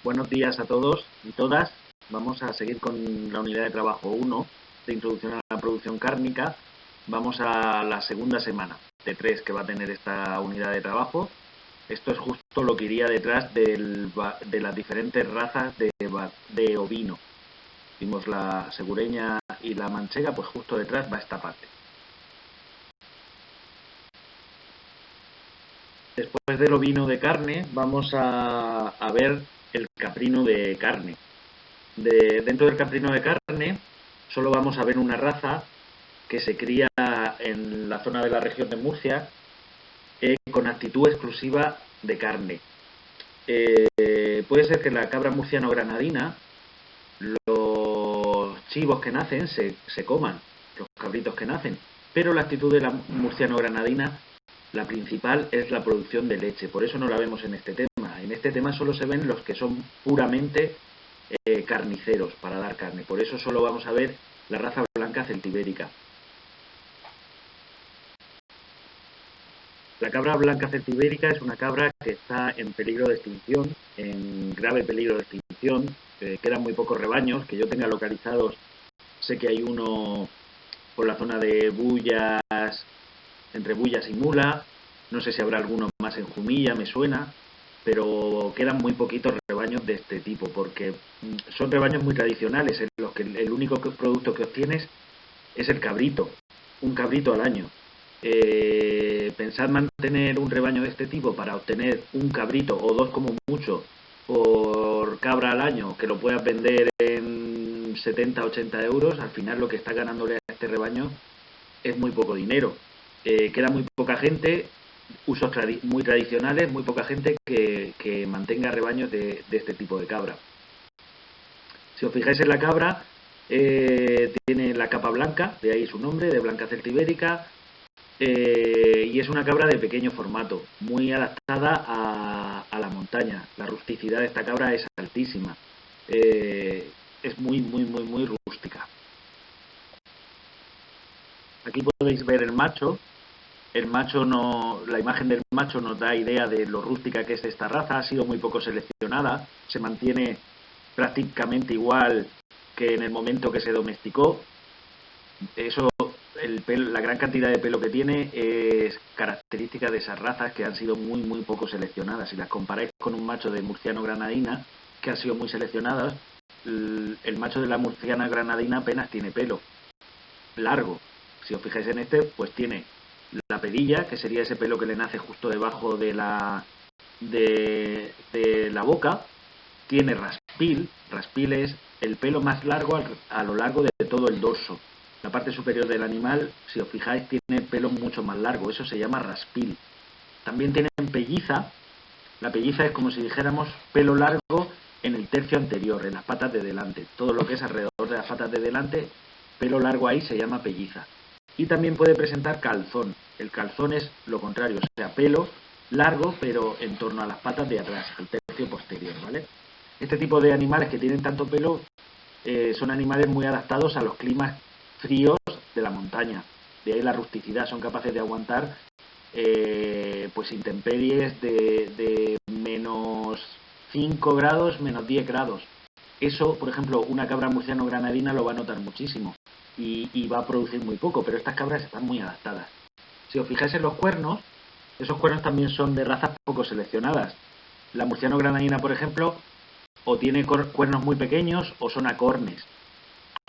Buenos días a todos y todas. Vamos a seguir con la unidad de trabajo 1 de introducción a la producción cárnica. Vamos a la segunda semana de 3 que va a tener esta unidad de trabajo. Esto es justo lo que iría detrás de las diferentes razas de ovino. Vimos la segureña y la manchega, pues justo detrás va esta parte. Después del ovino de carne, vamos a ver el caprino de carne. Dentro del caprino de carne, solo vamos a ver una raza que se cría en la zona de la región de Murcia con actitud exclusiva de carne. Puede ser que la cabra murciano-granadina, los chivos que nacen se coman, los cabritos que nacen, pero la actitud de la murciano-granadina, la principal, es la producción de leche. Por eso no la vemos en este tema. En este tema solo se ven los que son puramente carniceros para dar carne. Por eso solo vamos a ver la raza blanca celtibérica. La cabra blanca celtibérica es una cabra que está en peligro de extinción, en grave peligro de extinción. Quedan muy pocos rebaños que yo tenga localizados. Sé que hay uno por la zona de Bullas, entre Bullas y Mula. No sé si habrá alguno más en Jumilla, me suena, pero quedan muy poquitos rebaños de este tipo, porque son rebaños muy tradicionales, en los que el único producto que obtienes es el cabrito, un cabrito al año. Pensar mantener un rebaño de este tipo para obtener un cabrito o dos como mucho por cabra al año, que lo puedas vender en 70-80 euros, al final lo que está ganándole a este rebaño es muy poco dinero. Queda muy poca gente, usos muy tradicionales, muy poca gente que mantenga rebaños de este tipo de cabra. Si os fijáis en la cabra, tiene la capa blanca, de ahí su nombre, de blanca celtibérica, y es una cabra de pequeño formato, muy adaptada a la montaña. La rusticidad de esta cabra es altísima, es muy rústica. Aquí podéis ver el macho. La imagen del macho nos da idea de lo rústica que es esta raza. Ha sido muy poco seleccionada, se mantiene prácticamente igual que en el momento que se domesticó. Eso, la gran cantidad de pelo que tiene es característica de esas razas que han sido muy poco seleccionadas. Si las comparáis con un macho de murciano granadina, que han sido muy seleccionadas, el macho de la murciana granadina apenas tiene pelo largo. Si os fijáis en este, pues tiene la pedilla, que sería ese pelo que le nace justo debajo de la boca. Tiene raspil es el pelo más largo a lo largo de todo el dorso. La parte superior del animal, si os fijáis, tiene pelo mucho más largo, eso se llama raspil. También tienen pelliza. La pelliza es como si dijéramos pelo largo en el tercio anterior, en las patas de delante. Todo lo que es alrededor de las patas de delante, pelo largo ahí se llama pelliza. Y también puede presentar calzón. El calzón es lo contrario, o sea, pelo largo pero en torno a las patas de atrás, el tercio posterior, ¿vale? Este tipo de animales que tienen tanto pelo son animales muy adaptados a los climas fríos de la montaña. De ahí la rusticidad, son capaces de aguantar pues intemperies de menos 5 grados, menos 10 grados. Eso, por ejemplo, una cabra murciano-granadina lo va a notar muchísimo y va a producir muy poco, pero estas cabras están muy adaptadas. Si os fijáis en los cuernos, esos cuernos también son de razas poco seleccionadas. La murciano-granadina, por ejemplo, o tiene cuernos muy pequeños o son acornes,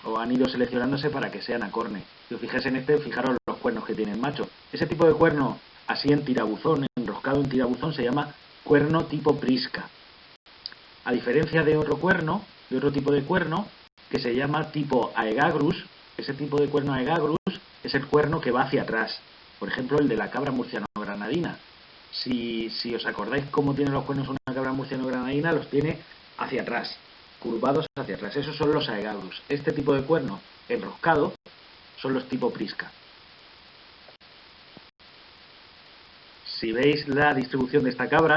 o han ido seleccionándose para que sean acornes. Si os fijáis en este, fijaros los cuernos que tiene el macho. Ese tipo de cuerno, así en tirabuzón, enroscado en tirabuzón, se llama cuerno tipo prisca. A diferencia de otro tipo de cuerno, que se llama tipo aegagrus. Ese tipo de cuerno aegagrus es el cuerno que va hacia atrás. Por ejemplo, el de la cabra murciano-granadina. Si os acordáis cómo tiene los cuernos una cabra murciano-granadina, los tiene hacia atrás, curvados hacia atrás. Esos son los aegagrus. Este tipo de cuerno enroscado son los tipo prisca. Si veis la distribución de esta cabra,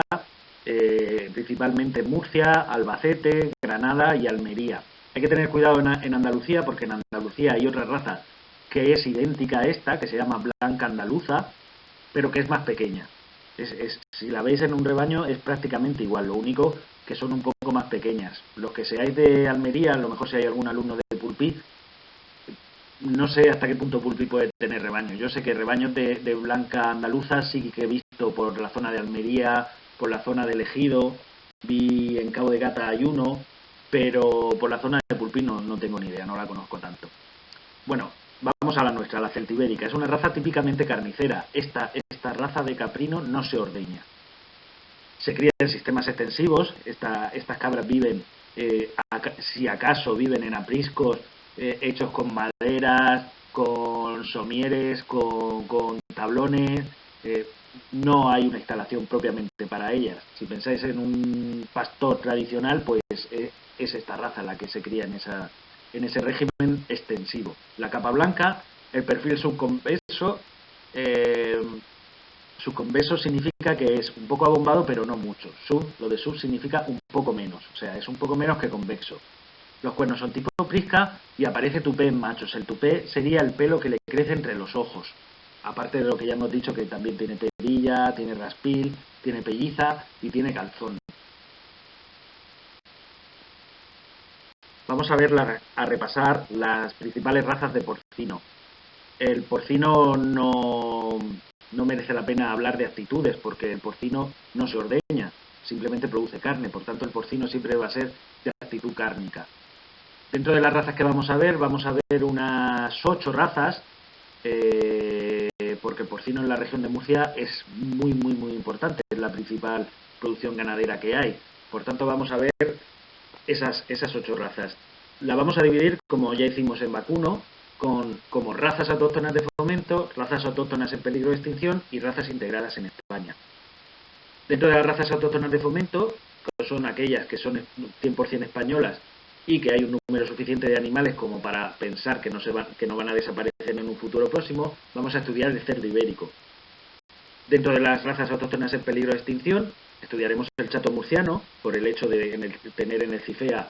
principalmente Murcia, Albacete, Granada y Almería. Hay que tener cuidado en Andalucía, porque en Andalucía hay otra raza que es idéntica a esta, que se llama blanca andaluza, pero que es más pequeña. Si la veis en un rebaño es prácticamente igual, lo único que son un poco más pequeñas. Los que seáis de Almería, a lo mejor si hay algún alumno de Pulpí, no sé hasta qué punto Pulpí puede tener rebaños. Yo sé que rebaños de blanca andaluza sí que he visto por la zona de Almería, por la zona de Ejido, vi en Cabo de Gata hay uno, pero por la zona de Pulpí no tengo ni idea, no la conozco tanto. Bueno, vamos a la nuestra, la celtibérica. Es una raza típicamente carnicera. Esta raza de caprino no se ordeña. Se cría en sistemas extensivos. Estas cabras viven, si acaso, viven en apriscos hechos con maderas, con somieres, con tablones. No hay una instalación propiamente para ellas. Si pensáis en un pastor tradicional, pues es esta raza la que se cría en ese régimen extensivo. La capa blanca, el perfil subconvexo. Subconvexo significa que es un poco abombado, pero no mucho. Lo de sub significa un poco menos, o sea, es un poco menos que convexo. Los cuernos son tipo prisca y aparece tupé en machos. El tupé sería el pelo que le crece entre los ojos. Aparte de lo que ya hemos dicho, que también tiene perilla, tiene raspil, tiene pelliza y tiene calzón. Vamos a repasar las principales razas de porcino. El porcino no merece la pena hablar de actitudes, porque el porcino no se ordeña, simplemente produce carne. Por tanto, el porcino siempre va a ser de actitud cárnica. Dentro de las razas que vamos a ver unas 8 razas, porque el porcino en la región de Murcia es muy importante, es la principal producción ganadera que hay. Por tanto, vamos a ver esas 8 razas. La vamos a dividir, como ya hicimos en vacuno, como razas autóctonas de fomento, razas autóctonas en peligro de extinción y razas integradas en España. Dentro de las razas autóctonas de fomento, que son aquellas que son 100% españolas y que hay un número suficiente de animales como para pensar que no van a desaparecer en un futuro próximo, vamos a estudiar el cerdo ibérico. Dentro de las razas autóctonas en peligro de extinción, estudiaremos el chato murciano, por el hecho de tener en el CIFEA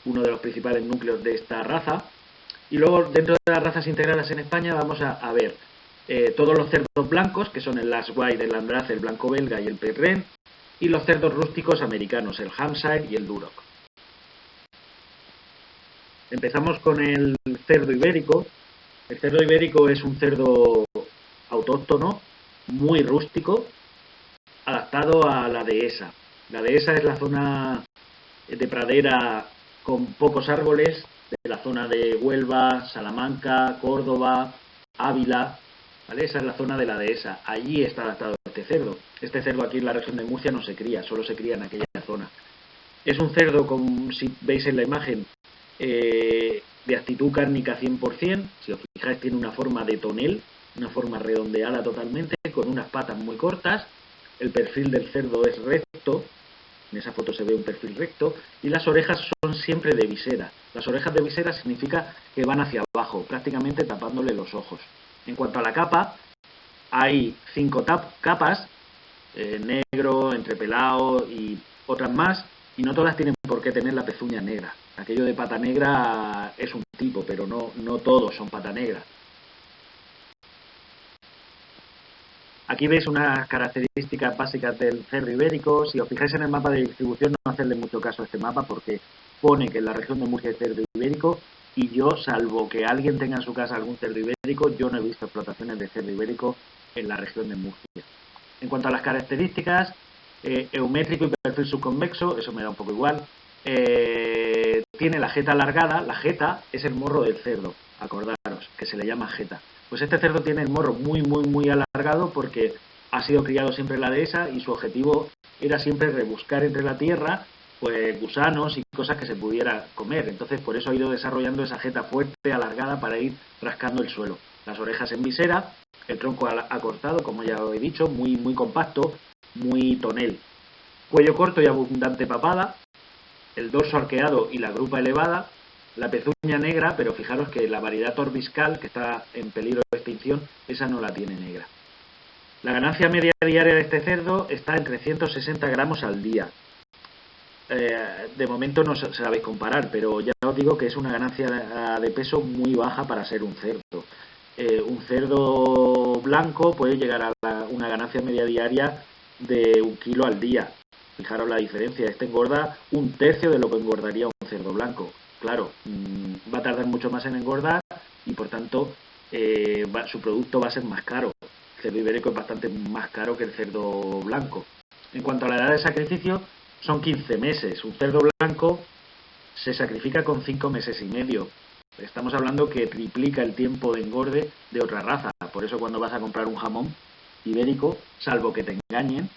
uno de los principales núcleos de esta raza. Y luego, dentro de las razas integradas en España, vamos a ver todos los cerdos blancos, que son el Last White, el Landrace, el blanco belga y el Perren, y los cerdos rústicos americanos, el Hampshire y el Duroc. Empezamos con el cerdo ibérico. El cerdo ibérico es un cerdo autóctono, muy rústico, adaptado a la dehesa. La dehesa es la zona de pradera con pocos árboles, de la zona de Huelva, Salamanca, Córdoba, Ávila, ¿vale? Esa es la zona de la dehesa. Allí está adaptado este cerdo. Este cerdo aquí en la región de Murcia no se cría, solo se cría en aquella zona. Es un cerdo, si veis en la imagen, de actitud cárnica 100%. Si os fijáis, tiene una forma de tonel, una forma redondeada totalmente, con unas patas muy cortas. El perfil del cerdo es recto. En esa foto se ve un perfil recto, y las orejas son siempre de visera. Las orejas de visera significa que van hacia abajo, prácticamente tapándole los ojos. En cuanto a la capa, hay 5 capas, negro, entrepelado y otras más, y no todas tienen por qué tener la pezuña negra. Aquello de pata negra es un tipo, pero no todos son pata negra. Aquí veis unas características básicas del cerdo ibérico. Si os fijáis en el mapa de distribución, no hacerle mucho caso a este mapa porque pone que en la región de Murcia hay cerdo ibérico, y yo, salvo que alguien tenga en su casa algún cerdo ibérico, yo no he visto explotaciones de cerdo ibérico en la región de Murcia. En cuanto a las características, eumétrico y perfil subconvexo, eso me da un poco igual. Tiene la jeta alargada. La jeta es el morro del cerdo, acordaros, que se le llama jeta. Pues este cerdo tiene el morro muy alargado porque ha sido criado siempre en la dehesa y su objetivo era siempre rebuscar entre la tierra pues gusanos y cosas que se pudiera comer. Entonces por eso ha ido desarrollando esa jeta fuerte, alargada, para ir rascando el suelo. Las orejas en visera, el tronco acortado, como ya os he dicho, muy compacto, muy tonel. Cuello corto y abundante papada, el dorso arqueado y la grupa elevada, la pezuña negra, pero fijaros que la variedad torbiscal, que está en peligro de extinción, esa no la tiene negra. La ganancia media diaria de este cerdo está entre 160 gramos al día. De momento no sabéis comparar, pero ya os digo que es una ganancia de peso muy baja para ser un cerdo. Un cerdo blanco puede llegar a una ganancia media diaria de 1 kilo al día. Fijaros la diferencia, este engorda un tercio de lo que engordaría un cerdo blanco. Claro, va a tardar mucho más en engordar y por tanto su producto va a ser más caro. El cerdo ibérico es bastante más caro que el cerdo blanco. En cuanto a la edad de sacrificio, son 15 meses. Un cerdo blanco se sacrifica con 5 meses y medio. Estamos hablando que triplica el tiempo de engorde de otra raza. Por eso cuando vas a comprar un jamón ibérico, salvo que te engañen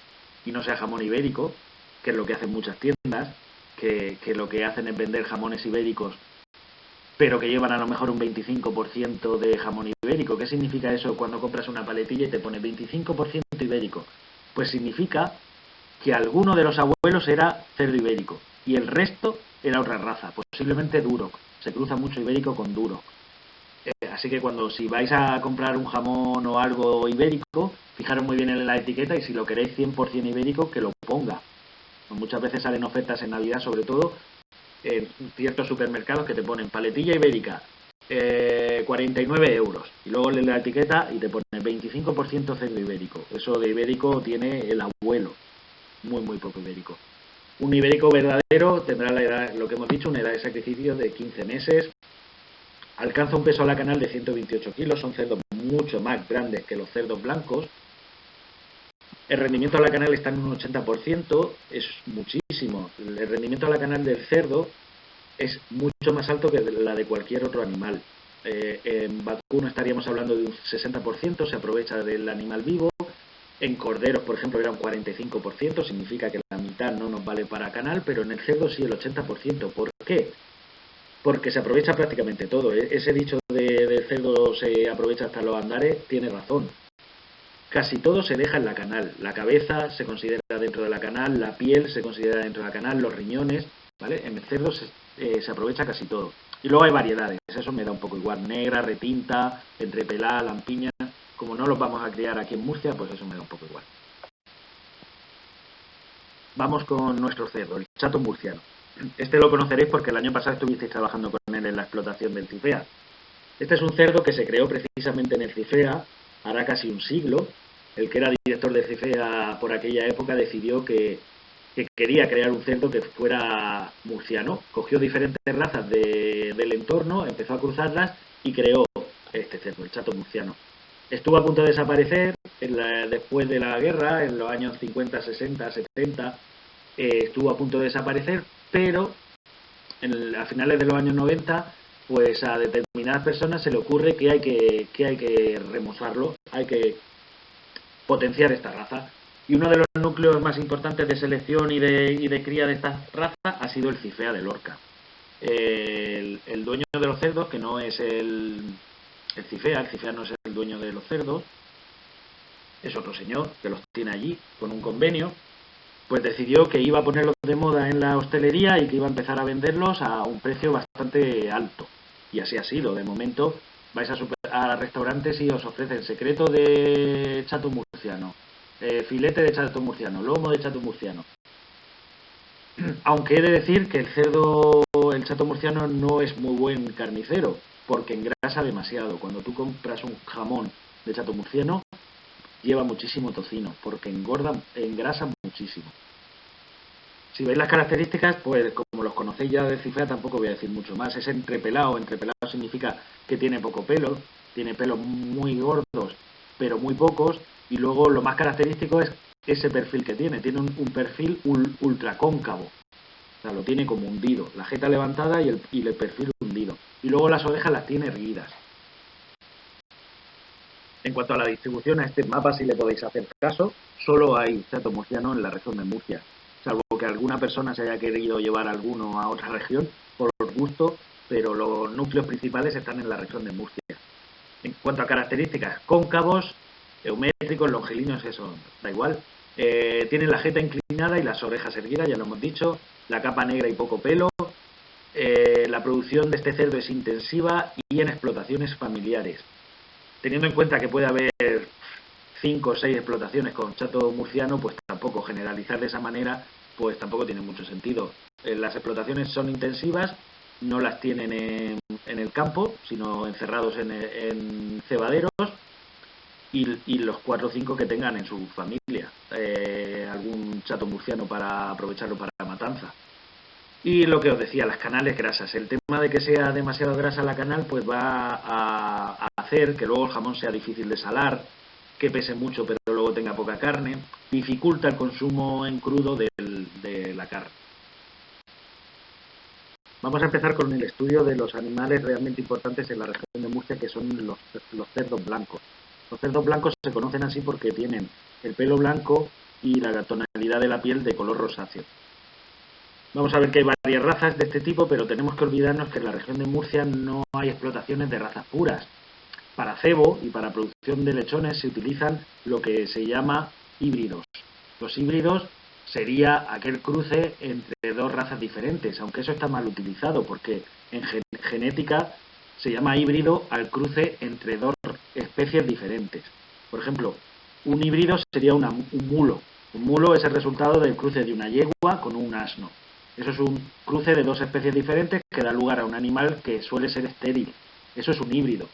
y no sea jamón ibérico, que es lo que hacen muchas tiendas, que lo que hacen es vender jamones ibéricos, pero que llevan a lo mejor un 25% de jamón ibérico. ¿Qué significa eso cuando compras una paletilla y te pone 25% ibérico? Pues significa que alguno de los abuelos era cerdo ibérico y el resto era otra raza, posiblemente duro. Se cruza mucho ibérico con duro. Así que si vais a comprar un jamón o algo ibérico, fijaros muy bien en la etiqueta y si lo queréis 100% ibérico, que lo ponga. Muchas veces salen ofertas en Navidad, sobre todo en ciertos supermercados que te ponen paletilla ibérica, 49 euros. Y luego lees la etiqueta y te pone 25% cerdo ibérico. Eso de ibérico tiene el abuelo. Muy, muy poco ibérico. Un ibérico verdadero tendrá la edad, lo que hemos dicho, una edad de sacrificio de 15 meses. Alcanza un peso a la canal de 128 kilos, son cerdos mucho más grandes que los cerdos blancos. El rendimiento a la canal está en un 80%, es muchísimo. El rendimiento a la canal del cerdo es mucho más alto que la de cualquier otro animal. En vacuno estaríamos hablando de un 60%, se aprovecha del animal vivo. En corderos, por ejemplo, era un 45%, significa que la mitad no nos vale para canal, pero en el cerdo sí el 80%. ¿Por qué? Porque se aprovecha prácticamente todo. Ese dicho del cerdo se aprovecha hasta los andares tiene razón. Casi todo se deja en la canal. La cabeza se considera dentro de la canal, la piel se considera dentro de la canal, los riñones, ¿vale? En el cerdo se aprovecha casi todo. Y luego hay variedades, eso me da un poco igual. Negra, retinta, entrepelada, lampiña. Como no los vamos a criar aquí en Murcia, pues eso me da un poco igual. Vamos con nuestro cerdo, el chato murciano. Este lo conoceréis porque el año pasado estuvisteis trabajando con él en la explotación del Cifrea. Este es un cerdo que se creó precisamente en el Cifrea hará casi un siglo. El que era director de Cifrea por aquella época decidió que quería crear un cerdo que fuera murciano. Cogió diferentes razas del entorno, empezó a cruzarlas y creó este cerdo, el chato murciano. Estuvo a punto de desaparecer después de la guerra, en los años 50, 60, 70, estuvo a punto de desaparecer, pero a finales de los años 90, pues a determinadas personas se le ocurre que hay que remozarlo, hay que potenciar esta raza. Y uno de los núcleos más importantes de selección y de cría de esta raza ha sido el Cifrea de Lorca. El dueño de los cerdos, que no es el Cifrea no es el dueño de los cerdos, es otro señor que los tiene allí con un convenio, pues decidió que iba a ponerlos de moda en la hostelería y que iba a empezar a venderlos a un precio bastante alto. Y así ha sido. De momento vais a restaurantes y os ofrecen secreto de chato murciano, filete de chato murciano, lomo de chato murciano. Aunque he de decir que el chato murciano no es muy buen carnicero, porque engrasa demasiado. Cuando tú compras un jamón de chato murciano, lleva muchísimo tocino, porque engrasa muchísimo. Si veis las características, pues como los conocéis ya de Cifrea, tampoco voy a decir mucho más. Es entrepelado. Entrepelado significa que tiene poco pelo, tiene pelos muy gordos, pero muy pocos. Y luego lo más característico es ese perfil que tiene. Tiene un perfil ultra cóncavo. O sea, lo tiene como hundido. La jeta levantada y el perfil hundido. Y luego las orejas las tiene erguidas. En cuanto a la distribución, a este mapa, si le podéis hacer caso, solo hay chato murciano en la región de Murcia. Salvo que alguna persona se haya querido llevar alguno a otra región por gusto, pero los núcleos principales están en la región de Murcia. En cuanto a características, cóncavos, eumétricos, longilíneos, eso da igual. Tienen la jeta inclinada y las orejas erguidas, ya lo hemos dicho, la capa negra y poco pelo. La producción de este cerdo es intensiva y en explotaciones familiares. Teniendo en cuenta que puede haber 5 o 6 explotaciones con chato murciano, pues tampoco generalizar de esa manera, pues tampoco tiene mucho sentido. Las explotaciones son intensivas, no las tienen en el campo, sino encerrados en cebaderos, y los 4 o 5 que tengan en su familia. Algún chato murciano para aprovecharlo para la matanza. Y lo que os decía, las canales grasas. El tema de que sea demasiado grasa la canal, pues va a hacer que luego el jamón sea difícil de salar, que pese mucho pero luego tenga poca carne, dificulta el consumo en crudo de la carne. Vamos a empezar con el estudio de los animales realmente importantes en la región de Murcia, que son los cerdos blancos. Los cerdos blancos se conocen así porque tienen el pelo blanco y la tonalidad de la piel de color rosáceo. Vamos a ver que hay varias razas de este tipo, pero tenemos que olvidarnos que en la región de Murcia no hay explotaciones de razas puras. Para cebo y para producción de lechones se utilizan lo que se llama híbridos. Los híbridos sería aquel cruce entre dos razas diferentes, aunque eso está mal utilizado porque en genética se llama híbrido al cruce entre dos especies diferentes. Por ejemplo, un híbrido sería un mulo. Un mulo es el resultado del cruce de una yegua con un asno. Eso es un cruce de dos especies diferentes que da lugar a un animal que suele ser estéril. Eso es un híbrido.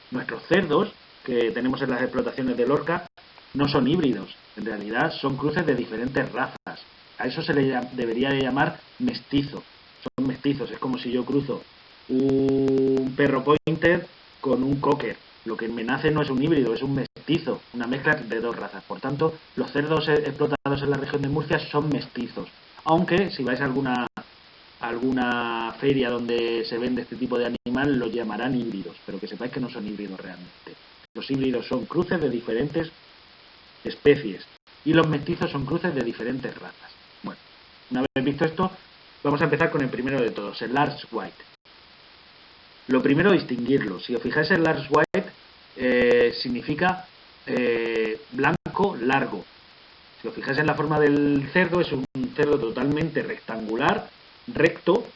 Nuestros cerdos, que tenemos en las explotaciones de Lorca, no son híbridos. En realidad son cruces de diferentes razas. A eso se le debería de llamar mestizo. Son mestizos. Es como si yo cruzo un perro pointer con un cocker. Lo que me nace no es un híbrido, es un mestizo, una mezcla de dos razas. Por tanto, los cerdos explotados en la región de Murcia son mestizos. Aunque si vais a alguna feria donde se vende este tipo de animal, los llamarán híbridos, pero que sepáis que no son híbridos realmente. Los híbridos son cruces de diferentes especies y los mestizos son cruces de diferentes razas. Bueno, una vez visto esto, vamos a empezar con el primero de todos, el Large White. Lo primero, distinguirlo. Si os fijáis, el Large White significa blanco largo. Si os fijáis en la forma del cerdo, es un cerdo totalmente rectangular, recto,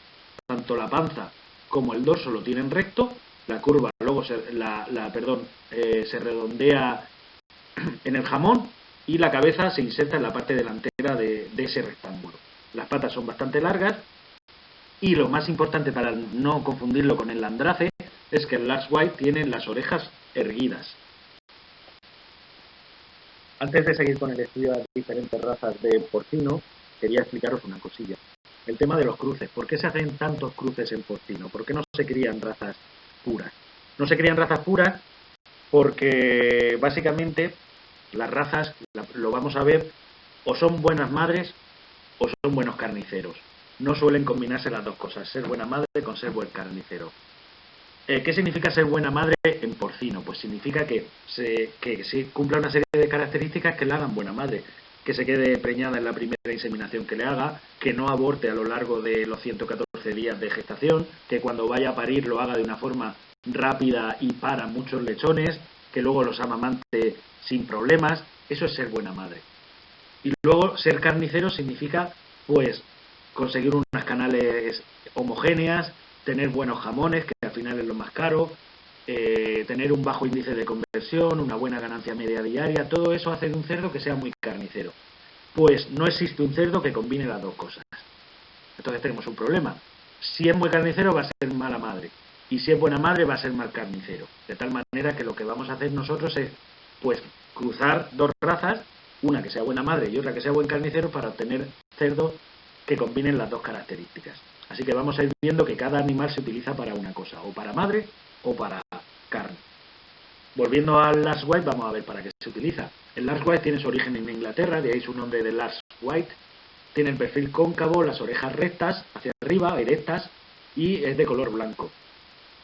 tanto la panza como el dorso lo tienen recto, la curva luego se redondea en el jamón y la cabeza se inserta en la parte delantera de ese rectángulo. Las patas son bastante largas y lo más importante para no confundirlo con el landrace es que el Large White tiene las orejas erguidas. Antes de seguir con el estudio de las diferentes razas de porcino, quería explicaros una cosilla. El tema de los cruces. ¿Por qué se hacen tantos cruces en porcino? ¿Por qué no se crían razas puras? No se crían razas puras porque básicamente las razas, lo vamos a ver, o son buenas madres o son buenos carniceros. No suelen combinarse las dos cosas, ser buena madre con ser buen carnicero. ¿Qué significa ser buena madre en porcino? Pues significa que se cumpla una serie de características que le hagan buena madre. Que se quede preñada en la primera inseminación que le haga, que no aborte a lo largo de los 114 días de gestación, que cuando vaya a parir lo haga de una forma rápida y para muchos lechones, que luego los amamante sin problemas. Eso es ser buena madre. Y luego ser carnicero significa pues conseguir unas canales homogéneas, tener buenos jamones, que al final es lo más caro, tener un bajo índice de conversión, una buena ganancia media diaria. Todo eso hace de un cerdo que sea muy carnicero. Pues no existe un cerdo que combine las dos cosas. Entonces tenemos un problema. Si es muy carnicero va a ser mala madre, y si es buena madre va a ser mal carnicero. De tal manera que lo que vamos a hacer nosotros es pues cruzar dos razas, una que sea buena madre y otra que sea buen carnicero, para obtener cerdos que combinen las dos características. Así que vamos a ir viendo que cada animal se utiliza para una cosa, o para madre o para carne. Volviendo al Large White, vamos a ver para qué se utiliza. El Large White tiene su origen en Inglaterra, de ahí su nombre de Large White. Tiene el perfil cóncavo, las orejas rectas, hacia arriba, erectas, y es de color blanco.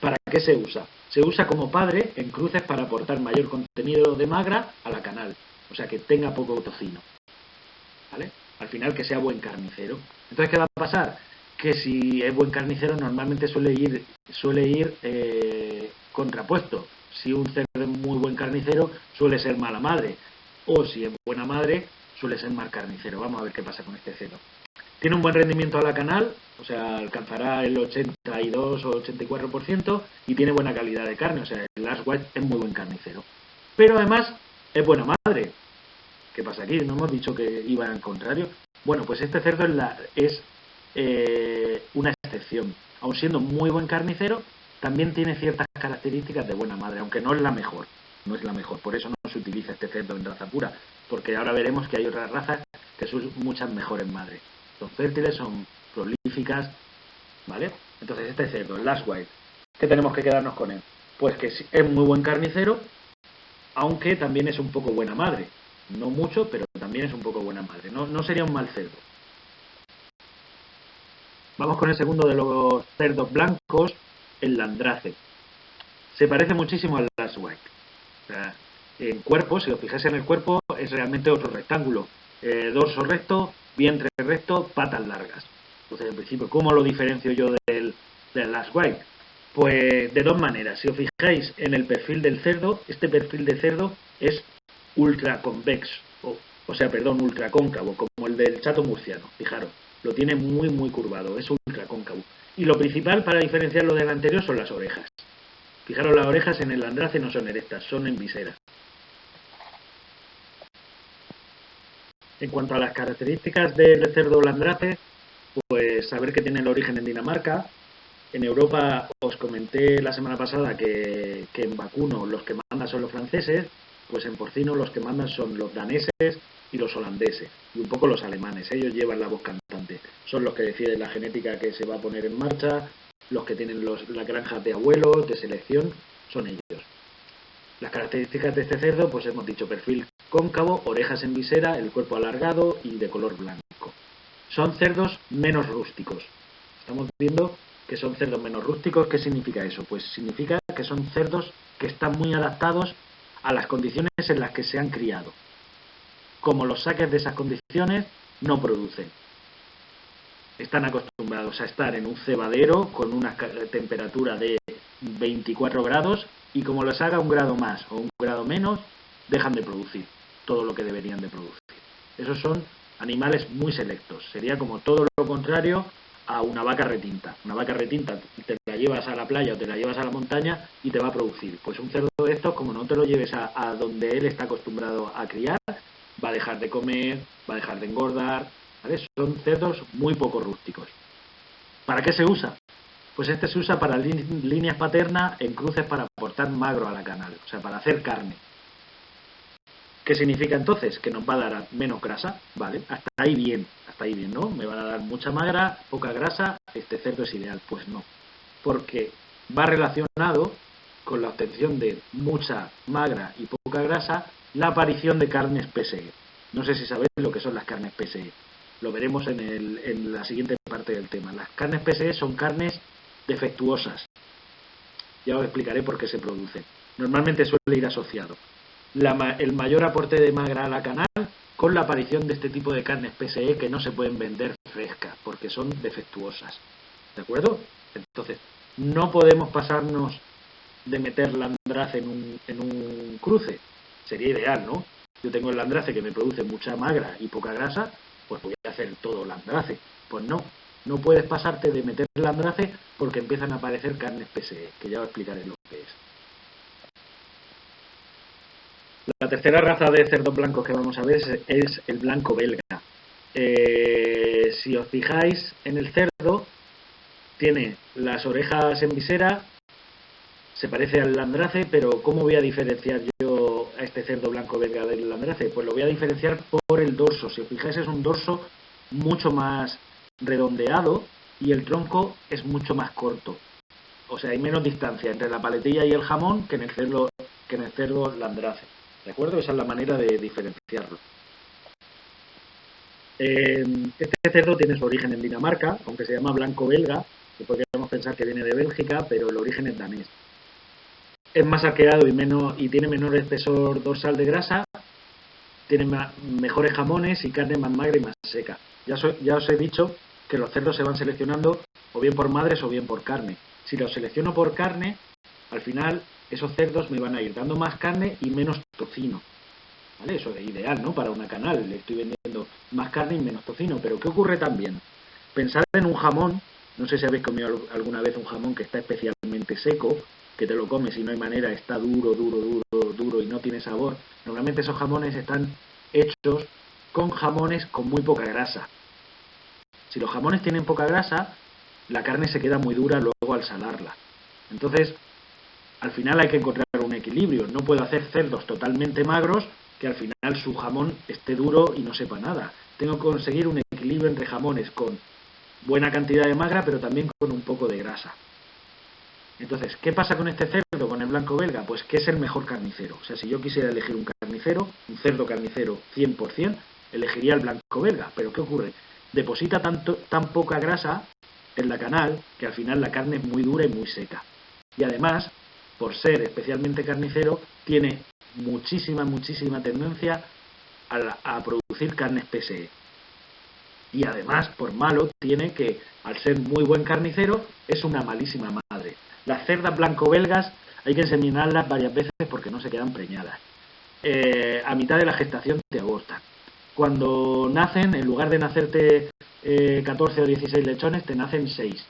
¿Para qué se usa? Se usa como padre en cruces para aportar mayor contenido de magra a la canal, o sea que tenga poco tocino, ¿vale? Al final que sea buen carnicero. Entonces, ¿qué va a pasar? Que si es buen carnicero normalmente suele ir contrapuesto. Si un cerdo es muy buen carnicero suele ser mala madre, o si es buena madre suele ser mal carnicero. Vamos a ver qué pasa con este cerdo. Tiene un buen rendimiento a la canal, o sea, alcanzará el 82 o 84% y tiene buena calidad de carne, o sea, el Large White es muy buen carnicero. Pero además es buena madre. ¿Qué pasa aquí? ¿No hemos dicho que iba al contrario? Bueno, pues este cerdo es una excepción. Aun siendo muy buen carnicero, también tiene ciertas características de buena madre, aunque no es la mejor. No es la mejor, por eso no se utiliza este cerdo en raza pura, porque ahora veremos que hay otras razas que son muchas mejores madres. Son fértiles, son prolíficas, ¿vale? Entonces este cerdo, el Last White, ¿qué tenemos que quedarnos con él? Pues que es muy buen carnicero, aunque también es un poco buena madre. No mucho, pero también es un poco buena madre. No sería un mal cerdo. Vamos con el segundo de los cerdos blancos, el Landrace. Se parece muchísimo al Last White. O sea, en cuerpo, si os fijáis en el cuerpo, es realmente otro rectángulo. Dorso recto, vientre recto, patas largas. Entonces, en principio, ¿cómo lo diferencio yo del Last White? Pues de dos maneras. Si os fijáis en el perfil del cerdo, este perfil de cerdo es ultra convexo, ultra cóncavo, como el del chato murciano. Fijaros, lo tiene muy muy curvado, es ultra cóncavo. Y lo principal para diferenciarlo del anterior son las orejas. Fijaros, las orejas en el Landrace no son erectas, son en visera. En cuanto a las características del cerdo Landrace, pues saber que tiene el origen en Dinamarca. En Europa os comenté la semana pasada que en vacuno los que mandan son los franceses, pues en porcino los que mandan son los daneses y los holandeses, y un poco los alemanes. Ellos llevan la voz cantante, son los que deciden la genética que se va a poner en marcha, los que tienen las granjas de abuelos, de selección, son ellos. Las características de este cerdo, pues hemos dicho perfil cóncavo, orejas en visera, el cuerpo alargado y de color blanco. Son cerdos menos rústicos. Estamos viendo que son cerdos menos rústicos. ¿Qué significa eso? Pues significa que son cerdos que están muy adaptados a las condiciones en las que se han criado. Como los saques de esas condiciones no producen. Están acostumbrados a estar en un cebadero con una temperatura de 24 grados y como les haga un grado más o un grado menos, dejan de producir todo lo que deberían de producir. Esos son animales muy selectos. Sería como todo lo contrario a una vaca retinta. Una vaca retinta te la llevas a la playa o te la llevas a la montaña y te va a producir. Pues un cerdo de estos, como no te lo lleves a donde él está acostumbrado a criar, va a dejar de comer, va a dejar de engordar, ¿vale? Son cerdos muy poco rústicos. ¿Para qué se usa? Pues este se usa para líneas paternas en cruces para aportar magro a la canal, o sea, para hacer carne. ¿Qué significa entonces? Que nos va a dar menos grasa, ¿vale? Hasta ahí bien, ¿no? Me van a dar mucha magra, poca grasa, este cerdo es ideal. Pues no, porque va relacionado con la obtención de mucha magra y poca grasa, la aparición de carnes PSE. No sé si sabéis lo que son las carnes PSE. Lo veremos en la siguiente parte del tema. Las carnes PSE son carnes defectuosas. Ya os explicaré por qué se producen. Normalmente suele ir asociado el mayor aporte de magra a la canal con la aparición de este tipo de carnes PSE que no se pueden vender frescas porque son defectuosas. ¿De acuerdo? Entonces, no podemos pasarnos de meter Landrace en un cruce. Sería ideal, ¿no? Yo tengo el Landrace que me produce mucha magra y poca grasa, pues voy a hacer todo Landrace. Pues no puedes pasarte de meter Landrace porque empiezan a aparecer carnes PSE, que ya os explicaré lo que es. La tercera raza de cerdos blancos que vamos a ver es el blanco belga. Si os fijáis en el cerdo, tiene las orejas en visera, se parece al Landrace, pero ¿cómo voy a diferenciar yo a este cerdo blanco belga del Landrace? Pues lo voy a diferenciar por el dorso. Si os fijáis, es un dorso mucho más redondeado y el tronco es mucho más corto. O sea, hay menos distancia entre la paletilla y el jamón que en el cerdo Landrace. ¿De acuerdo? Esa es la manera de diferenciarlo. Este cerdo tiene su origen en Dinamarca, aunque se llama blanco belga, que podríamos pensar que viene de Bélgica, pero el origen es danés. Es más arqueado y tiene menor espesor dorsal de grasa, tiene mejores jamones y carne más magra y más seca. Ya os he dicho que los cerdos se van seleccionando o bien por madres o bien por carne. Si los selecciono por carne, al final esos cerdos me van a ir dando más carne y menos tocino. ¿Vale? Eso es ideal, ¿no? Para una canal, le estoy vendiendo más carne y menos tocino. Pero ¿qué ocurre también? Pensad en un jamón, no sé si habéis comido alguna vez un jamón que está especialmente seco, que te lo comes y no hay manera, está duro y no tiene sabor. Normalmente esos jamones están hechos con jamones con muy poca grasa. Si los jamones tienen poca grasa, la carne se queda muy dura luego al salarla. Entonces, al final hay que encontrar un equilibrio. No puedo hacer cerdos totalmente magros que al final su jamón esté duro y no sepa nada. tengo que conseguir un equilibrio entre jamones con buena cantidad de magra, pero también con un poco de grasa. Entonces, ¿qué pasa con este cerdo, con el blanco belga? Pues que es el mejor carnicero. O sea, si yo quisiera elegir un carnicero, un cerdo carnicero 100%, elegiría el blanco belga. Pero ¿qué ocurre? Deposita tan poca grasa en la canal que al final la carne es muy dura y muy seca. Y además, por ser especialmente carnicero, tiene muchísima tendencia a producir carnes PSE. Y además, por malo, tiene que, al ser muy buen carnicero, es una malísima madre. Las cerdas blanco-belgas hay que inseminarlas varias veces porque no se quedan preñadas. A mitad de la gestación te abortan. Cuando nacen, en lugar de nacerte 14 o 16 lechones, te nacen 6.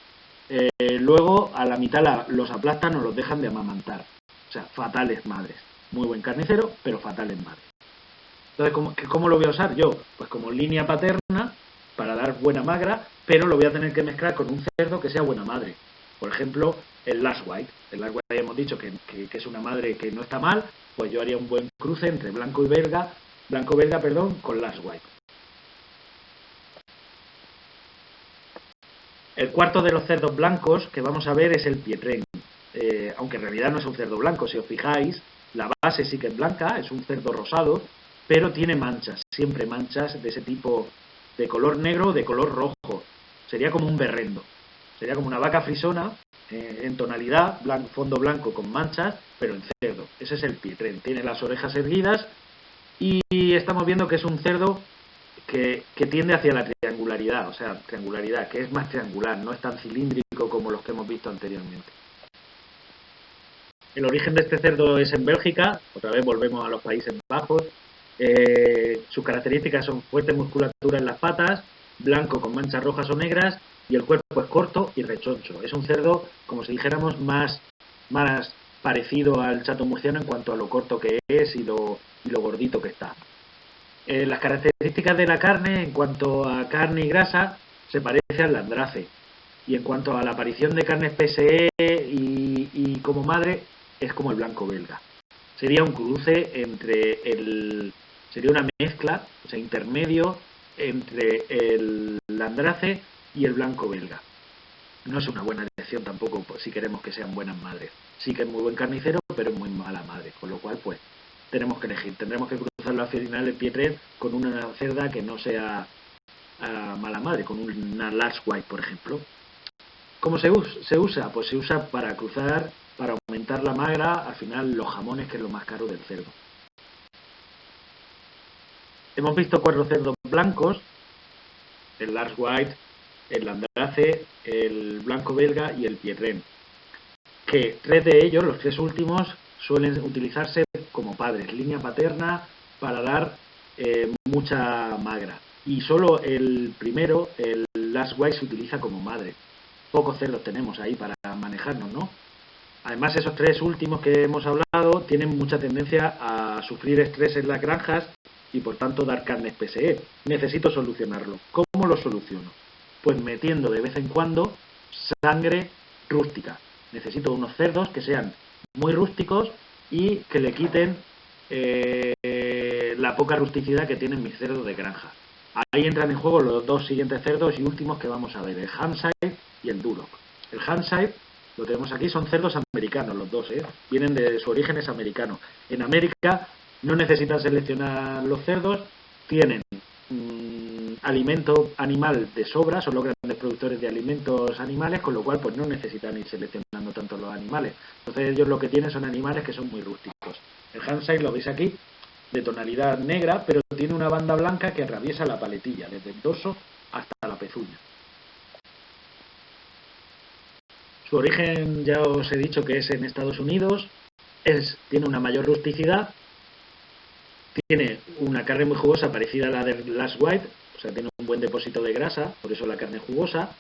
Luego, a la mitad los aplastan o los dejan de amamantar. O sea, fatales madres. Muy buen carnicero, pero fatales madres. Entonces, ¿cómo lo voy a usar yo? Pues como línea paterna, para dar buena magra, pero lo voy a tener que mezclar con un cerdo que sea buena madre. Por ejemplo, el Last White. El Last White hemos dicho que es una madre que no está mal, pues yo haría un buen cruce entre blanco belga, con Last White. El cuarto de los cerdos blancos que vamos a ver es el Pietrain. Aunque en realidad no es un cerdo blanco, si os fijáis, la base sí que es blanca, es un cerdo rosado, pero tiene manchas, siempre manchas de ese tipo, de color negro o de color rojo. Sería como un berrendo. Sería como una vaca frisona en tonalidad, fondo blanco con manchas, pero en cerdo. Ese es el Pietrain. Tiene las orejas erguidas y estamos viendo que es un cerdo que tiende hacia la triangularidad, o sea, triangularidad, que es más triangular, no es tan cilíndrico como los que hemos visto anteriormente. El origen de este cerdo es en Bélgica, otra vez volvemos a los Países Bajos. Sus características son fuerte musculatura en las patas, blanco con manchas rojas o negras, y el cuerpo es corto y rechoncho. Es un cerdo, como si dijéramos, más parecido al chato murciano en cuanto a lo corto que es y lo gordito que está. Las características de la carne, en cuanto a carne y grasa, se parece al landrace. Y en cuanto a la aparición de carnes PSE y como madre, es como el blanco belga. Sería un cruce sería una mezcla, o sea, intermedio entre el landrace y el blanco belga. No es una buena elección tampoco si queremos que sean buenas madres. Sí que es muy buen carnicero, pero es muy mala madre, con lo cual pues tenemos que elegir. Tendremos que cruzarlo al final del Pietrain con una cerda que no sea mala madre, con una Last White, por ejemplo. ¿Cómo se usa? Pues se usa para cruzar, para aumentar la magra, al final los jamones, que es lo más caro del cerdo. Hemos visto 4 cerdos blancos, el Last White, el landrace, el blanco belga y el Pietrain. Que 3 de ellos, los 3 últimos, suelen utilizarse como padres, línea paterna, para dar mucha magra. Y solo el primero, el Last White, se utiliza como madre. Pocos cerdos tenemos ahí para manejarnos, ¿no? Además, esos 3 últimos que hemos hablado tienen mucha tendencia a sufrir estrés en las granjas y por tanto dar carnes PSE. Necesito solucionarlo. ¿Cómo lo soluciono? Pues metiendo de vez en cuando sangre rústica. Necesito unos cerdos que sean muy rústicos y que le quiten la poca rusticidad que tienen mis cerdos de granja. Ahí entran en juego los 2 siguientes cerdos y últimos que vamos a ver, el Hampshire y el Duroc. El Hampshire, lo tenemos aquí, son cerdos americanos los dos, vienen de su origen, es americano. En América no necesitan seleccionar los cerdos, tienen alimento animal de sobra, son los grandes productores de alimentos animales, con lo cual pues no necesitan ir seleccionando tanto los animales. Entonces ellos lo que tienen son animales que son muy rústicos. El Hampshire lo veis aquí, de tonalidad negra, pero tiene una banda blanca que atraviesa la paletilla, desde el dorso hasta la pezuña. Su origen ya os he dicho que es en Estados Unidos, tiene una mayor rusticidad, tiene una carne muy jugosa parecida a la de Last White, o sea, tiene un buen depósito de grasa, por eso la carne es jugosa,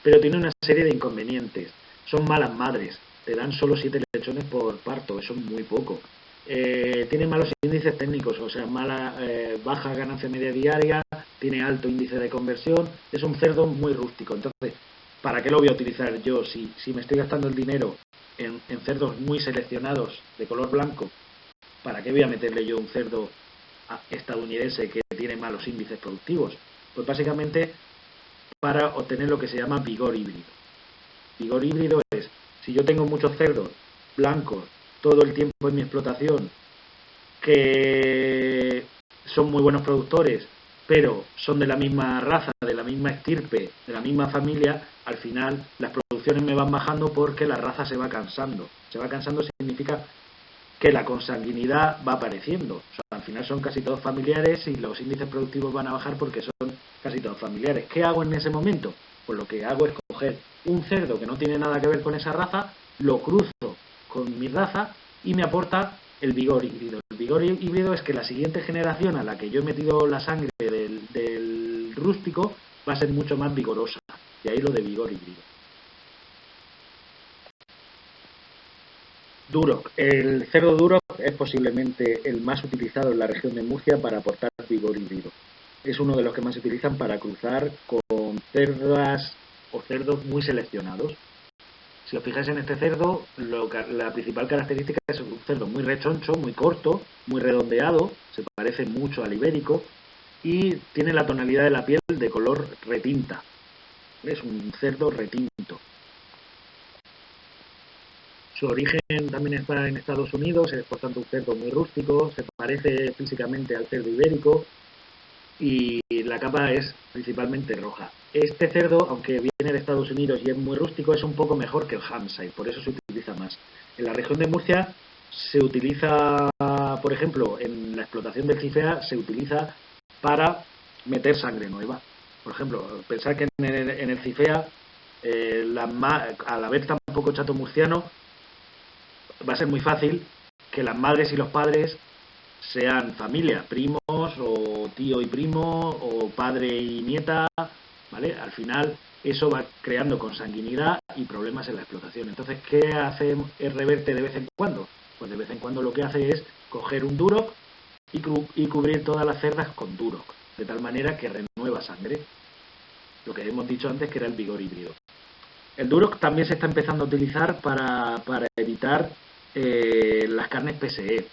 pero tiene una serie de inconvenientes. Son malas madres, te dan solo 7 lechones por parto, eso es muy poco. Tiene malos índices técnicos, o sea, baja ganancia media diaria, tiene alto índice de conversión, es un cerdo muy rústico. Entonces, ¿para qué lo voy a utilizar yo? Si me estoy gastando el dinero en cerdos muy seleccionados de color blanco, ¿para qué voy a meterle yo un cerdo estadounidense que tiene malos índices productivos? Pues básicamente para obtener lo que se llama vigor híbrido. Vigor híbrido es, si yo tengo muchos cerdos blancos todo el tiempo en mi explotación, que son muy buenos productores, pero son de la misma raza, de la misma estirpe, de la misma familia, al final las producciones me van bajando porque la raza se va cansando. Se va cansando significa que la consanguinidad va apareciendo. O sea, al final son casi todos familiares y los índices productivos van a bajar porque son casi todos familiares. ¿Qué hago en ese momento? Pues lo que hago es coger un cerdo que no tiene nada que ver con esa raza, lo cruzo con mi raza y me aporta el vigor híbrido. El vigor híbrido es que la siguiente generación a la que yo he metido la sangre del rústico va a ser mucho más vigorosa. De ahí lo de vigor híbrido. Duroc. El cerdo Duroc es posiblemente el más utilizado en la región de Murcia para aportar vigor híbrido. Es uno de los que más se utilizan para cruzar con cerdas o cerdos muy seleccionados. Si os fijáis en este cerdo, la principal característica es un cerdo muy rechoncho, muy corto, muy redondeado, se parece mucho al ibérico y tiene la tonalidad de la piel de color retinta. Es un cerdo retinto. Su origen también está en Estados Unidos, es por tanto un cerdo muy rústico, se parece físicamente al cerdo ibérico y la capa es principalmente roja. Este cerdo, aunque viene de Estados Unidos y es muy rústico, es un poco mejor que el Hampshire, por eso se utiliza más. En la región de Murcia se utiliza, por ejemplo, en la explotación del cifea, se utiliza para meter sangre nueva. Por ejemplo, pensar que en el cifea, al haber tan poco chato murciano, va a ser muy fácil que las madres y los padres sean familia, primos o tío y primo o padre y nieta, ¿vale? Al final eso va creando consanguinidad y problemas en la explotación. Entonces, ¿qué hace el reverte de vez en cuando? Pues de vez en cuando lo que hace es coger un Duroc y cubrir todas las cerdas con Duroc, de tal manera que renueva sangre. Lo que hemos dicho antes que era el vigor híbrido. El Duroc también se está empezando a utilizar para evitar las carnes PSE.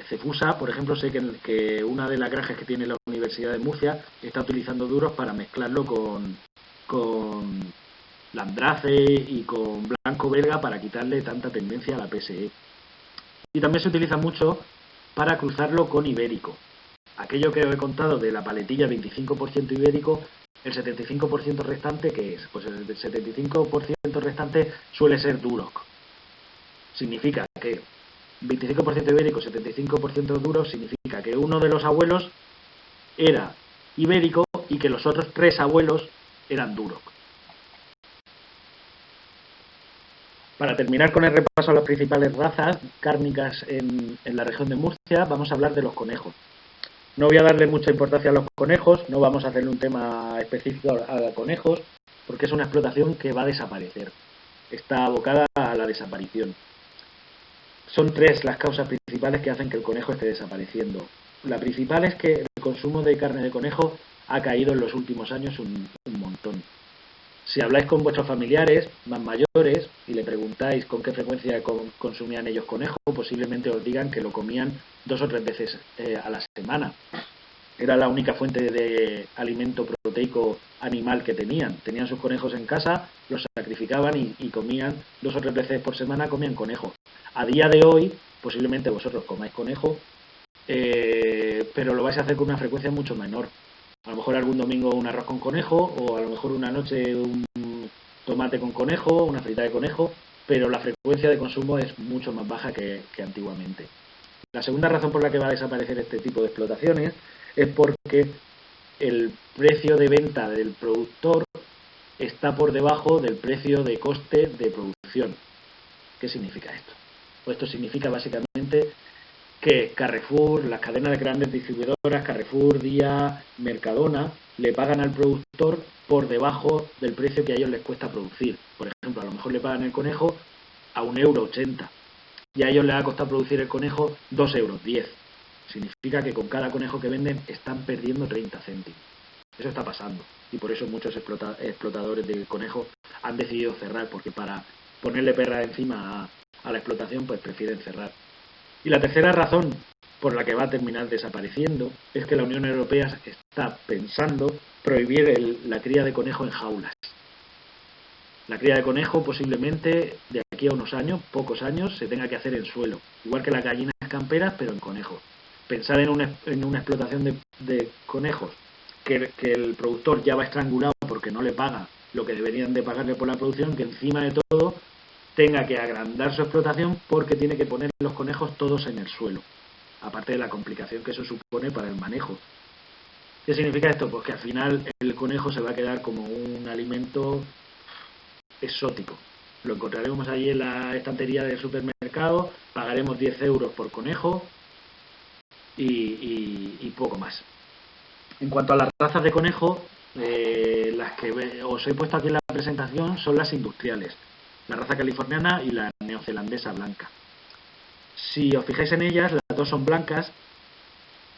Cefusa, por ejemplo, sé que una de las granjas que tiene la Universidad de Murcia está utilizando Duroc para mezclarlo con Landrace y con Blanco Belga para quitarle tanta tendencia a la PSE. Y también se utiliza mucho para cruzarlo con ibérico. Aquello que os he contado de la paletilla 25% ibérico, el 75% restante, ¿qué es? Pues el 75% restante suele ser Duroc. Significa que 25% ibérico, 75% Duroc, significa que uno de los abuelos era ibérico y que los otros 3 abuelos eran Duroc. Para terminar con el repaso a las principales razas cárnicas en la región de Murcia, vamos a hablar de los conejos. No voy a darle mucha importancia a los conejos, no vamos a hacerle un tema específico a conejos, porque es una explotación que va a desaparecer. Está abocada a la desaparición. Son 3 las causas principales que hacen que el conejo esté desapareciendo. La principal es que el consumo de carne de conejo ha caído en los últimos años un montón. Si habláis con vuestros familiares más mayores y le preguntáis con qué frecuencia consumían ellos conejo, posiblemente os digan que lo comían 2 o 3 veces a la semana. Era la única fuente de alimento proteico animal que tenían. Tenían sus conejos en casa, los sacrificaban y comían 2 o 3 veces por semana, comían conejo. A día de hoy, posiblemente vosotros comáis conejo, pero lo vais a hacer con una frecuencia mucho menor. A lo mejor algún domingo un arroz con conejo, o a lo mejor una noche un tomate con conejo, una frita de conejo, pero la frecuencia de consumo es mucho más baja que antiguamente. La segunda razón por la que va a desaparecer este tipo de explotaciones es porque el precio de venta del productor está por debajo del precio de coste de producción. ¿Qué significa esto? Pues esto significa básicamente que Carrefour, las cadenas de grandes distribuidoras, Carrefour, Día, Mercadona, le pagan al productor por debajo del precio que a ellos les cuesta producir. Por ejemplo, a lo mejor le pagan el conejo a 1,80 € y a ellos les ha costado producir el conejo 2,10 €. Significa que con cada conejo que venden están perdiendo 30 céntimos. Eso está pasando y por eso muchos explotadores de conejo han decidido cerrar, porque para ponerle perra encima a la explotación pues prefieren cerrar. Y la tercera razón por la que va a terminar desapareciendo, es que la Unión Europea está pensando prohibir la cría de conejo en jaulas. La cría de conejo posiblemente de aquí a unos años, pocos años, se tenga que hacer en suelo, igual que las gallinas camperas, pero en conejos. Pensar en una explotación de conejos que el productor ya va estrangulado porque no le paga lo que deberían de pagarle por la producción, que encima de todo tenga que agrandar su explotación porque tiene que poner los conejos todos en el suelo, aparte de la complicación que eso supone para el manejo. ¿Qué significa esto? Pues que al final el conejo se va a quedar como un alimento exótico. Lo encontraremos allí en la estantería del supermercado, pagaremos 10 euros por conejo y poco más. En cuanto a las razas de conejo, las que os he puesto aquí en la presentación son las industriales, la raza californiana y la neozelandesa blanca. Si os fijáis en ellas, las dos son blancas,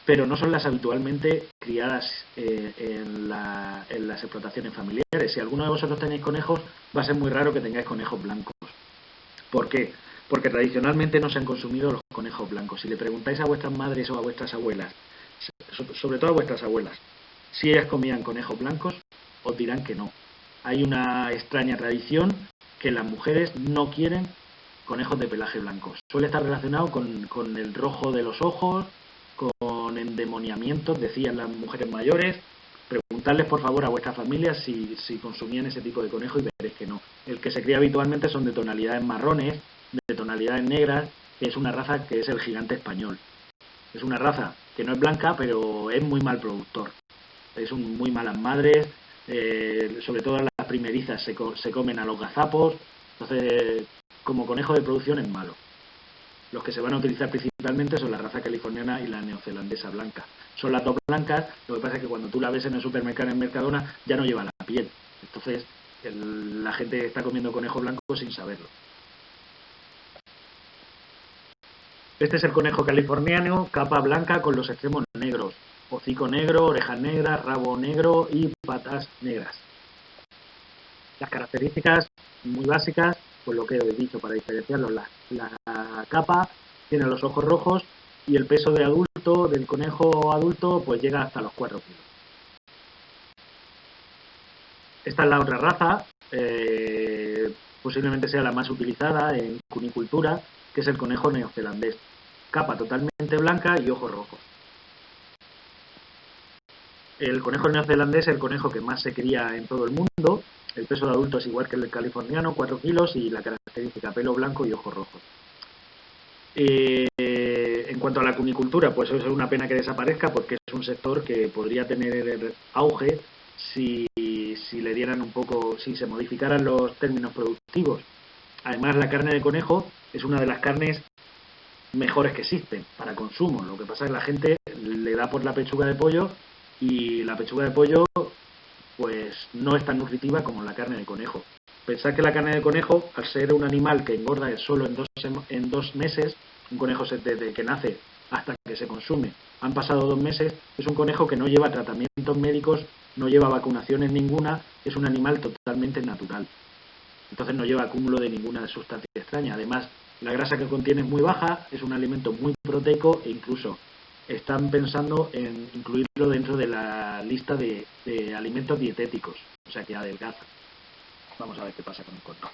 pero no son las habitualmente criadas en las explotaciones familiares. Si alguno de vosotros tenéis conejos, va a ser muy raro que tengáis conejos blancos. ¿Por qué? Porque tradicionalmente no se han consumido los conejos blancos. Si le preguntáis a vuestras madres o a vuestras abuelas, sobre todo a vuestras abuelas, si ellas comían conejos blancos, os dirán que no. Hay una extraña tradición que las mujeres no quieren conejos de pelaje blanco. Suele estar relacionado con el rojo de los ojos, con endemoniamientos, decían las mujeres mayores. Preguntarles por favor a vuestras familias si consumían ese tipo de conejo y veréis que no. El que se cría habitualmente son de tonalidades marrones, de tonalidades negras, que es una raza que es el gigante español. Es una raza que no es blanca, pero es muy mal productor. Es muy malas madres, sobre todo las primerizas se comen a los gazapos, entonces como conejo de producción es malo. Los que se van a utilizar principalmente son la raza californiana y la neozelandesa blanca. Son las dos blancas, lo que pasa es que cuando tú la ves en el supermercado, en Mercadona, ya no lleva la piel. Entonces la gente está comiendo conejo blanco sin saberlo. Este es el conejo californiano, capa blanca con los extremos negros. Hocico negro, orejas negras, rabo negro y patas negras. Las características muy básicas, pues lo que he dicho para diferenciarlos, la capa tiene los ojos rojos y el peso del conejo adulto, pues llega hasta los 4 kilos. Esta es la otra raza, posiblemente sea la más utilizada en cunicultura, que es el conejo neozelandés. Capa totalmente blanca y ojos rojos. El conejo neozelandés es el conejo que más se cría en todo el mundo. El peso de adulto es igual que el californiano, 4 kilos, y la característica pelo blanco y ojos rojos. En cuanto a la cunicultura, pues eso es una pena que desaparezca porque es un sector que podría tener auge si le dieran un poco, si se modificaran los términos productivos. Además, la carne de conejo es una de las carnes mejores que existen para consumo. Lo que pasa es que la gente le da por la pechuga de pollo y la pechuga de pollo pues no es tan nutritiva como la carne de conejo. Pensad que la carne de conejo, al ser un animal que engorda solo en 2 meses, un conejo desde que nace hasta que se consume, han pasado 2 meses, es un conejo que no lleva tratamientos médicos, no lleva vacunaciones ninguna, es un animal totalmente natural. Entonces no lleva acúmulo de ninguna sustancia extraña. Además, la grasa que contiene es muy baja, es un alimento muy proteico e incluso están pensando en incluirlo dentro de la lista de alimentos dietéticos, o sea que adelgaza. Vamos a ver qué pasa con el conejo.